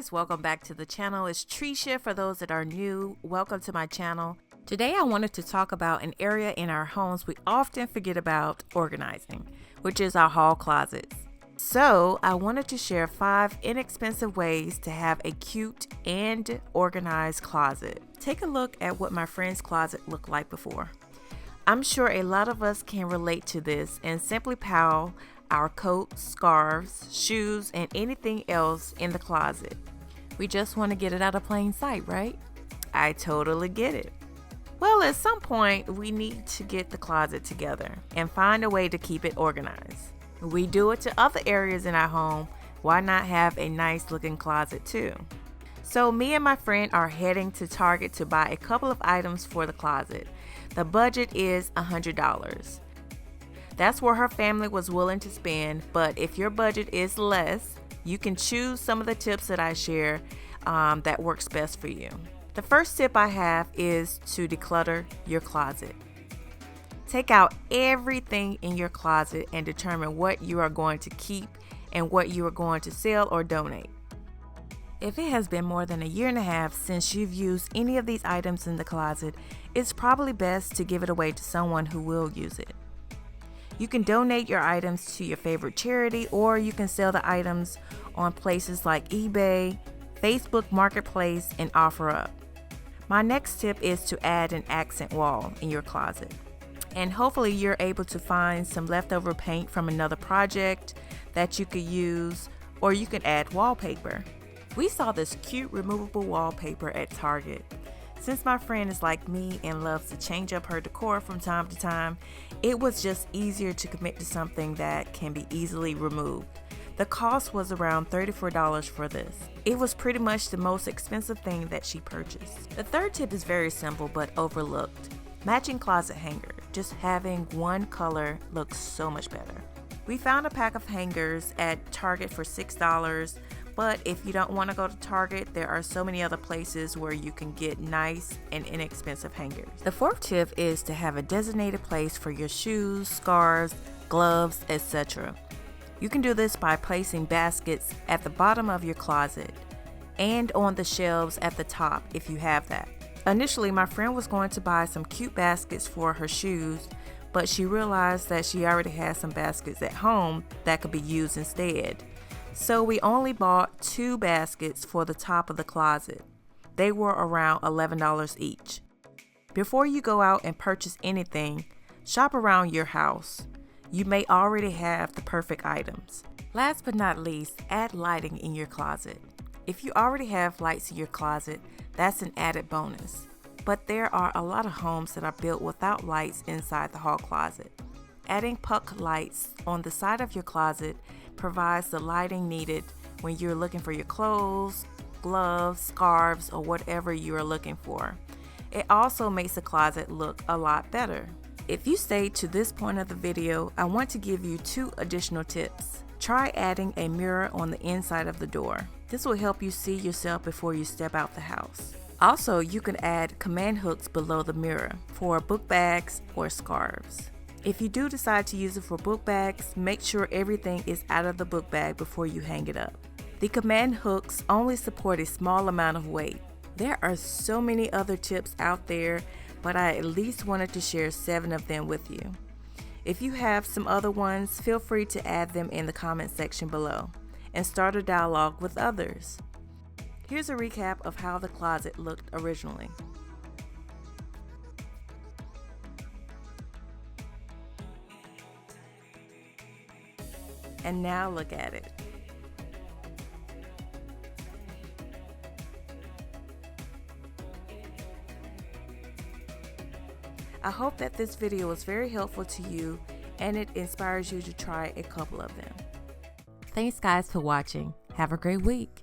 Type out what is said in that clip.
guys, welcome back to the channel. It's Tresha for those that are new. Welcome to my channel. Today I wanted to talk about an area in our homes we often forget about organizing, which is our hall closets. So I wanted to share 5 inexpensive ways to have a cute and organized closet. Take a look at what my friend's closet looked like before. I'm sure a lot of us can relate to this and simply pile our coats, scarves, shoes, and anything else in the closet. We just want to get it out of plain sight, right? I totally get it. Well, at some point, we need to get the closet together and find a way to keep it organized. We do it to other areas in our home. Why not have a nice looking closet too? So me and my friend are heading to Target to buy a couple of items for the closet. The budget is $100. That's where her family was willing to spend, but if your budget is less, you can choose some of the tips that I share that works best for you. The first tip I have is to declutter your closet. Take out everything in your closet and determine what you are going to keep and what you are going to sell or donate. If it has been more than a year and a half since you've used any of these items in the closet, it's probably best to give it away to someone who will use it. You can donate your items to your favorite charity, or you can sell the items on places like eBay, Facebook Marketplace, and OfferUp. My next tip is to add an accent wall in your closet. And hopefully you're able to find some leftover paint from another project that you could use, or you can add wallpaper. We saw this cute removable wallpaper at Target. Since my friend is like me and loves to change up her decor from time to time, it was just easier to commit to something that can be easily removed. The cost was around $34 for this. It was pretty much the most expensive thing that she purchased. The third tip is very simple but overlooked. Matching closet hanger. Just having one color looks so much better. We found a pack of hangers at Target for $6. But if you don't want to go to Target, there are so many other places where you can get nice and inexpensive hangers. The fourth tip is to have a designated place for your shoes, scarves, gloves, etc. You can do this by placing baskets at the bottom of your closet and on the shelves at the top if you have that. Initially, my friend was going to buy some cute baskets for her shoes, but she realized that she already had some baskets at home that could be used instead. So we only bought 2 baskets for the top of the closet. They were around $11 each. Before you go out and purchase anything, shop around your house. You may already have the perfect items. Last but not least, add lighting in your closet. If you already have lights in your closet, that's an added bonus. But there are a lot of homes that are built without lights inside the hall closet. Adding puck lights on the side of your closet provides the lighting needed when you're looking for your clothes, gloves, scarves, or whatever you are looking for. It also makes the closet look a lot better. If you stayed to this point of the video, I want to give you 2 additional tips. Try adding a mirror on the inside of the door. This will help you see yourself before you step out the house. Also, you can add command hooks below the mirror for book bags or scarves. If you do decide to use it for book bags, make sure everything is out of the book bag before you hang it up. The command hooks only support a small amount of weight. There are so many other tips out there, but I at least wanted to share 7 of them with you. If you have some other ones, feel free to add them in the comment section below and start a dialogue with others. Here's a recap of how the closet looked originally. And now look at it. I hope that this video was very helpful to you and it inspires you to try a couple of them. Thanks guys for watching. Have a great week.